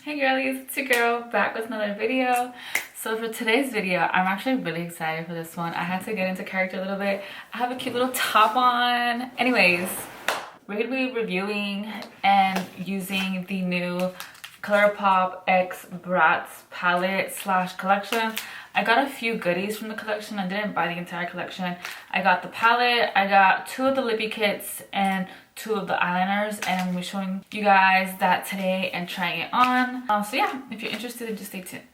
Hey girlies, it's your girl back with another video. So for today's video, I'm actually really excited for this one. I had to get into character a little bit. I have a cute little top on. Anyways, we're gonna be reviewing and using the new Colourpop x Bratz palette slash collection. I got a few goodies from the collection. I didn't buy the entire collection. I got the palette, I got 2 of the lippy kits, and 2 of the eyeliners, and I'm gonna be showing you guys that today and trying it on. So yeah, if you're interested, then just stay tuned.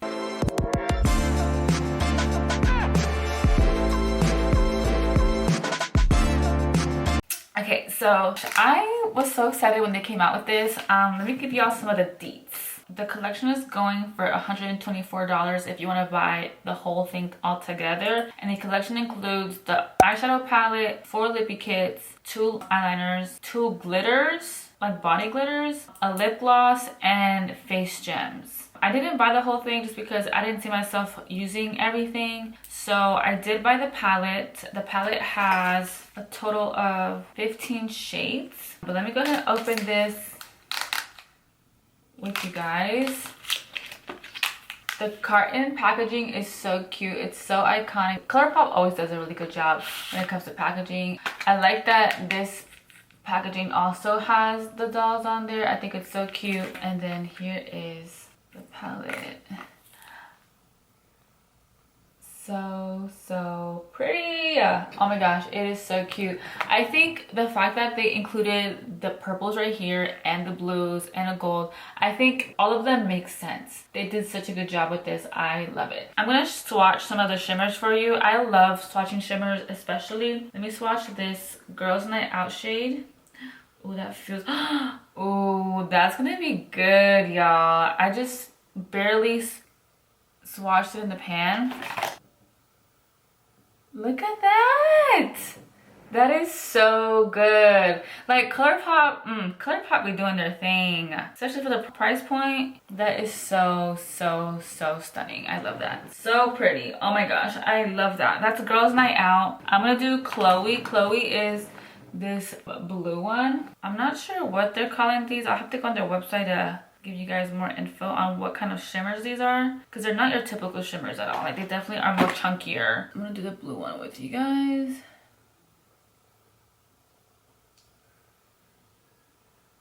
Okay, so I was so excited when they came out with this. Let me give y'all some of the deets. The collection is going for $124 if you want to buy the whole thing all together. And the collection includes the eyeshadow palette, 4 lippy kits, 2 eyeliners, 2 glitters, like body glitters, a lip gloss, and face gems. I didn't buy the whole thing just because I didn't see myself using everything. So I did buy the palette. The palette has a total of 15 shades. But let me go ahead and open this with you guys. The carton packaging is so cute. It's so iconic. Colourpop always does a really good job when it comes to packaging. I like that this packaging also has the dolls on there. I think it's so cute. And then here is the palette. So pretty. Oh my gosh, it is so cute. I think the fact that they included the purples right here and the blues and the gold, I think all of them make sense. They did such a good job with this. I love it. I'm gonna swatch some of the shimmers for you. I love swatching shimmers, especially. Let me swatch this Girls Night Out shade. Oh, that feels oh, that's gonna be good, y'all. I just barely swatched it in the pan. Look at that! That is so good. Like Colourpop be doing their thing. Especially for the price point. That is so stunning. I love that. So pretty. Oh my gosh, I love that. That's a girls' night out. I'm gonna do Chloe. Chloe is this blue one. I'm not sure what they're calling these. I'll have to go on their website to give you guys more info on what kind of shimmers these are, because they're not your typical shimmers at all. Like, they definitely are more chunkier. I'm gonna do the blue one with you guys.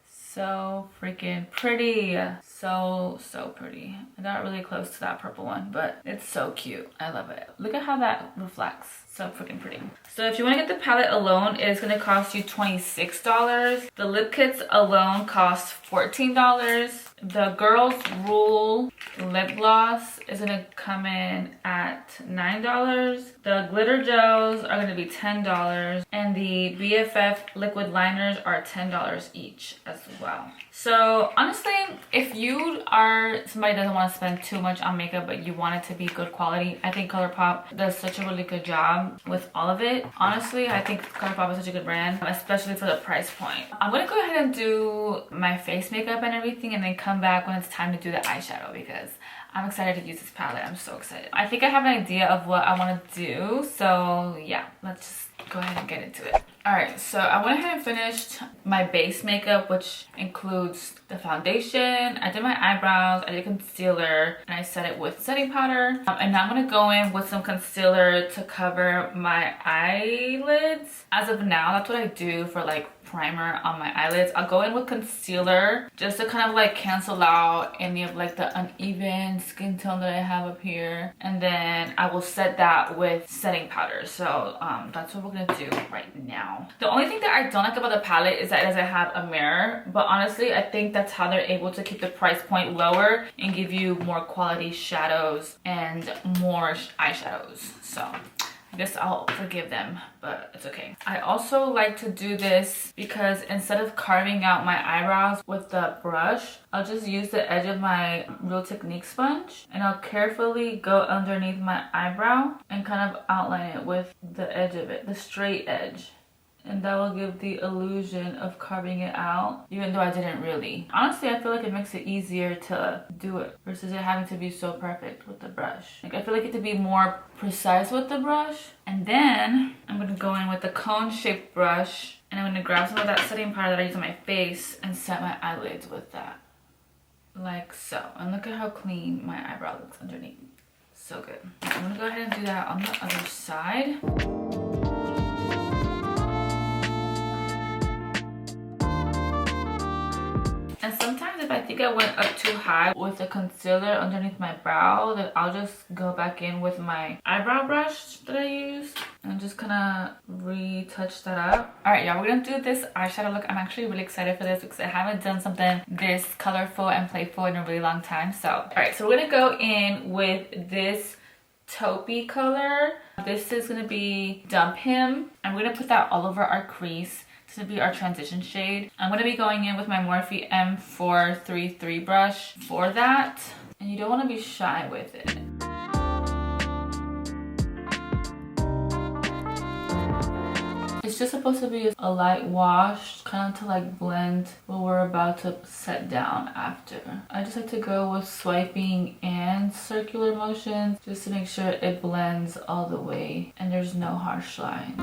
So freaking pretty. So pretty. I got really close to that purple one, but it's so cute. I love it. Look at how that reflects. So freaking pretty. So if you want to get the palette alone, it's going to cost you $26. The lip kits alone cost $14. The Girls Rule lip gloss is going to come in at $9. The glitter gels are going to be $10. And the BFF liquid liners are $10 each as well. So honestly, if you are somebody that doesn't want to spend too much on makeup but you want it to be good quality, I think Colourpop does such a really good job with all of it. Honestly, I think Colourpop is such a good brand, especially for the price point. I'm going to go ahead and do my face makeup and everything, and then come back when it's time to do the eyeshadow, because I'm excited to use this palette. I'm so excited. I think I have an idea of what I want to do. So yeah, let's just go ahead and get into it. Alright, so I went ahead and finished my base makeup, which includes the foundation. I did my eyebrows, I did concealer, and I set it with setting powder. And now I'm going to go in with some concealer to cover my eyelids. As of now, that's what I do for like primer on my eyelids. I'll go in with concealer just to kind of like cancel out any of like the uneven skin tone that I have up here, and then I will set that with setting powder. So that's what we're gonna do right now. The only thing that I don't like about the palette is that it doesn't have a mirror, but honestly I think that's how they're able to keep the price point lower and give you more quality shadows and more eyeshadows. So I guess I'll forgive them, but it's okay. I also like to do this because instead of carving out my eyebrows with the brush, I'll just use the edge of my Real Technique sponge, and I'll carefully go underneath my eyebrow and kind of outline it with the edge of it, the straight edge. And that will give the illusion of carving it out, even though I didn't really. Honestly, I feel like it makes it easier to do it versus it having to be so perfect with the brush. Like, I feel like it to be more precise with the brush. And then I'm gonna go in with the cone-shaped brush, and I'm gonna grab some of that setting powder that I use on my face and set my eyelids with that. like so. And look at how clean my eyebrow looks underneath. So good. I'm gonna go ahead and do that on the other side. And sometimes if I think I went up too high with the concealer underneath my brow, then I'll just go back in with my eyebrow brush that I use and just kind of retouch that up. All right, y'all, we're gonna do this eyeshadow look. I'm actually really excited for this because I haven't done something this colorful and playful in a really long time. So, all right, so we're gonna go in with this taupey color. This is gonna be Dump Him. I'm gonna put that all over our crease. This will be our transition shade. I'm going to be going in with my Morphe M433 brush for that. And you don't want to be shy with it. It's just supposed to be a light wash, kind of to like blend what we're about to set down after. I just like to go with swiping and circular motions just to make sure it blends all the way and there's no harsh lines.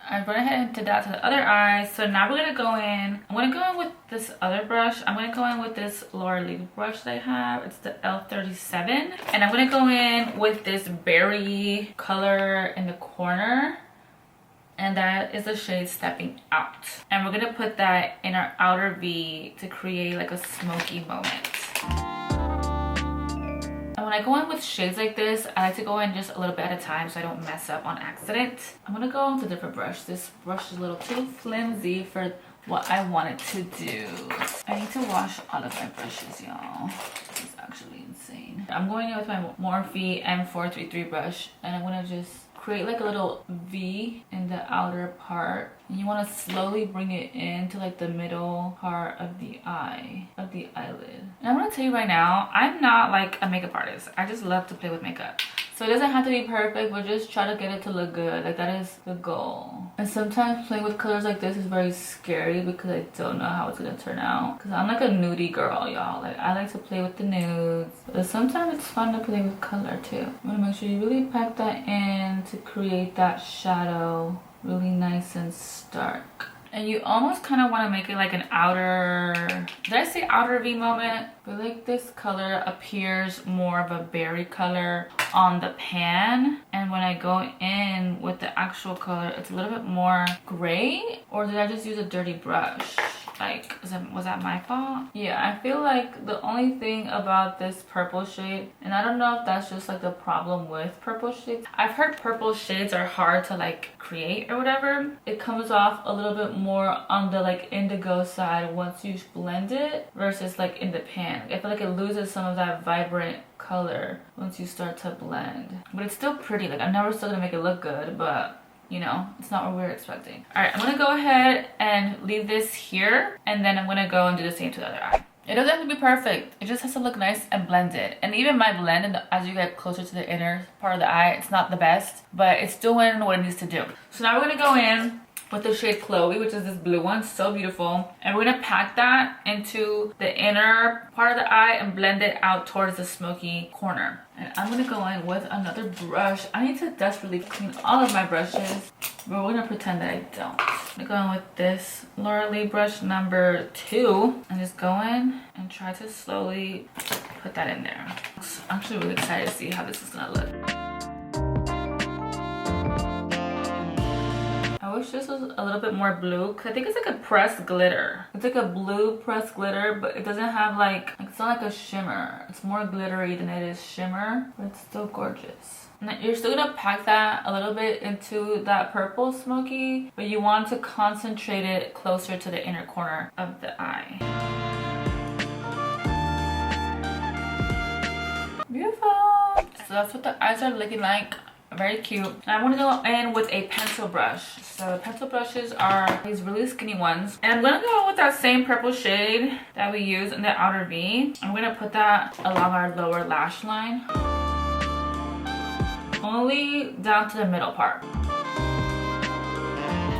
I went ahead and did that to the other eye. So now we're gonna go in. I'm gonna go in with this other brush. I'm gonna go in with this Laura Lee brush that I have. It's the L37. And I'm gonna go in with this berry color in the corner. And that is the shade Stepping Out. And we're gonna put that in our outer V to create like a smoky moment. And when I go in with shades like this, I like to go in just a little bit at a time so I don't mess up on accident. I'm gonna go with a different brush. This brush is a little too flimsy for what I wanted to do. I need to wash all of my brushes, y'all. This is actually insane. I'm going in with my Morphe M433 brush and I'm gonna just create like a little V in the outer part. And you want to slowly bring it into like the middle part of the eye, of the eyelid. And I'm going to tell you right now, I'm not like a makeup artist. I just love to play with makeup. So it doesn't have to be perfect, but just try to get it to look good. Like that is the goal. And sometimes playing with colors like this is very scary because I don't know how it's going to turn out. Because I'm like a nudie girl, y'all. Like I like to play with the nudes. But sometimes it's fun to play with color too. I'm going to make sure you really pack that in to create that shadow really nice and stark. And you almost kind of want to make it like an outer, did I say outer V moment? But like this color appears more of a berry color on the pan. And when I go in with the actual color, it's a little bit more gray. Or did I just use a dirty brush? Like, was that my fault? Yeah, I feel like the only thing about this purple shade, and I don't know if that's just like the problem with purple shades. I've heard purple shades are hard to like create or whatever. It comes off a little bit more on the like indigo side once you blend it versus like in the pan. I feel like it loses some of that vibrant color once you start to blend. But it's still pretty. Like I'm never still gonna make it look good, but you know, it's not what we were expecting. All right, I'm gonna go ahead and leave this here, and then I'm gonna go and do the same to the other eye. It doesn't have to be perfect. It just has to look nice and blended. And even my blend, as you get closer to the inner part of the eye, it's not the best, but it's doing what it needs to do. So now we're gonna go in with the shade Chloe, which is this blue one, so beautiful. And we're gonna pack that into the inner part of the eye and blend it out towards the smoky corner. And I'm gonna go in with another brush. I need to desperately clean all of my brushes, but we're gonna pretend that I don't. I'm gonna go in with this Laura Lee brush number 2 and just go in and try to slowly put that in there. I'm actually really excited to see how this is gonna look. I wish this was a little bit more blue because I think it's like a pressed glitter. It's like a blue pressed glitter, but it doesn't have like, it's not like a shimmer. It's more glittery than it is shimmer, but it's still gorgeous. And you're still gonna pack that a little bit into that purple smoky, but you want to concentrate it closer to the inner corner of the eye. Beautiful. So that's what the eyes are looking like. Very cute. And I'm gonna go in with a pencil brush. So the pencil brushes are these really skinny ones. And I'm gonna go with that same purple shade that we use in the outer V. I'm gonna put that along our lower lash line. Only down to the middle part.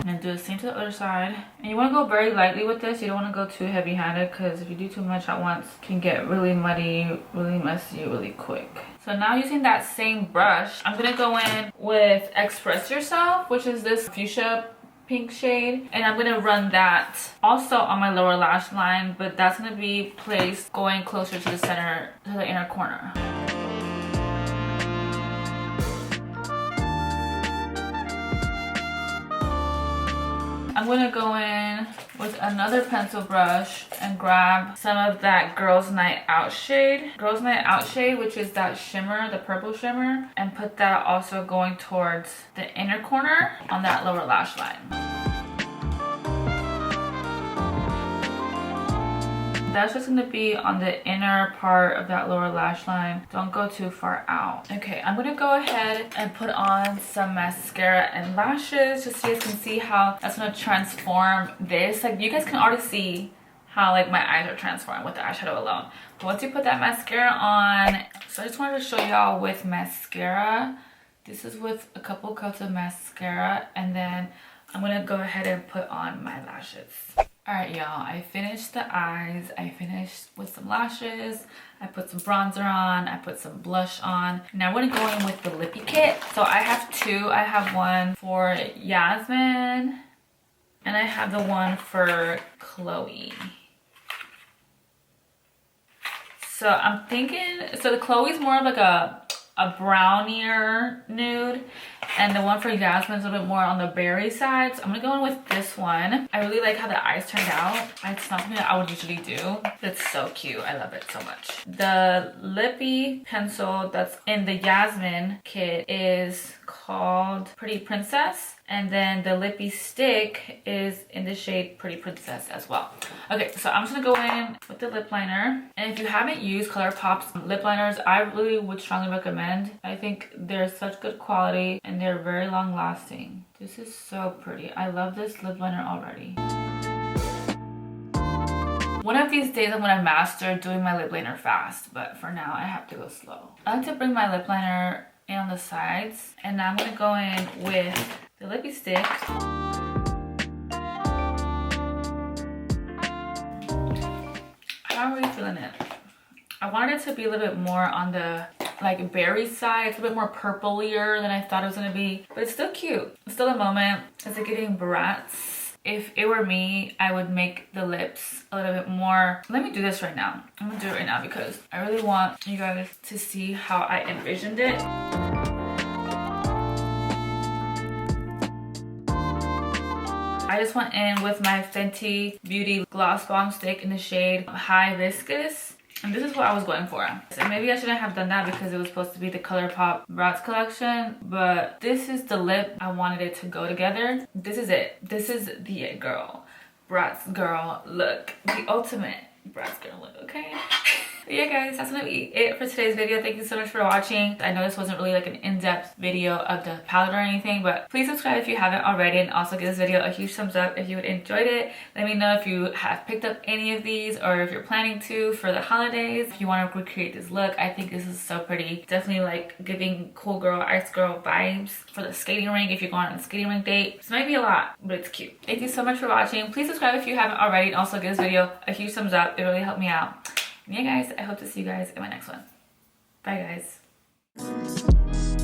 And then do the same to the other side. And you want to go very lightly with this. You don't want to go too heavy-handed because if you do too much at once, it can get really muddy, really messy, really quick. So now using that same brush, I'm going to go in with Express Yourself, which is this fuchsia pink shade, and I'm gonna run that also on my lower lash line, but that's gonna be placed going closer to the center, to the inner corner. I'm gonna go in with another pencil brush and grab some of that Girls Night Out shade. Girls Night Out shade, which is that shimmer, the purple shimmer, and put that also going towards the inner corner on that lower lash line. That's just gonna be on the inner part of that lower lash line. Don't go too far out. Okay, I'm gonna go ahead and put on some mascara and lashes just so you guys can see how that's gonna transform this. Like, you guys can already see how like my eyes are transformed with the eyeshadow alone. But once you put that mascara on, so I just wanted to show y'all with mascara. This is with a couple coats of mascara, and then I'm gonna go ahead and put on my lashes. Alright y'all, I finished the eyes, I finished with some lashes, I put some bronzer on, I put some blush on. Now I'm going to go in with the lippy kit. So I have two. I have one for Yasmin and I have the one for Chloe. So I'm thinking, so the Chloe's more of like a brownier nude, and the one for Yasmin is a little bit more on the berry side. So I'm gonna go in with this one. I really like how the eyes turned out. It's not something that I would usually do. It's so cute. I love it so much. The lippy pencil that's in the Yasmin kit is called Pretty Princess, and then the lippy stick is in the shade Pretty Princess as well. Okay, so I'm just gonna go in with the lip liner, and if you haven't used Colourpop's lip liners, I really would strongly recommend. I think they're such good quality and they're very long lasting. This is so pretty. I love this lip liner already. One of these days I'm gonna master doing my lip liner fast, but for now I have to go slow. I like to bring my lip liner in on the sides, and now I'm gonna go in with the lippy stick. How are we feeling it? I wanted it to be a little bit more on the like berry side. It's a bit more purplier than I thought it was gonna be, but it's still cute. It's still a moment. It's like giving Bratz. If it were me, I would make the lips a little bit more. Let me do this right now. I'm gonna do it right now because I really want you guys to see how I envisioned it. I just went in with my Fenty Beauty Gloss Bomb Stick in the shade High Viscous. And this is what I was going for. So maybe I shouldn't have done that because it was supposed to be the Colourpop Bratz collection. But this is the lip I wanted it to go together. This is it. This is the it girl. Bratz girl look. The ultimate Bratz girl look, okay? But yeah guys, that's gonna be it for today's video. Thank you so much for watching. I know this wasn't really like an in-depth video of the palette or anything, but please subscribe if you haven't already, and also give this video a huge thumbs up if you enjoyed it. Let me know if you have picked up any of these or if you're planning to for the holidays. If you want to recreate this look, I think this is so pretty. Definitely like giving cool girl, ice girl vibes for the skating rink if you're going on a skating rink date. This might be a lot, but it's cute. Thank you so much for watching. Please subscribe if you haven't already, and also give this video a huge thumbs up. It really helped me out. And yeah guys, I hope to see you guys in my next one. Bye guys.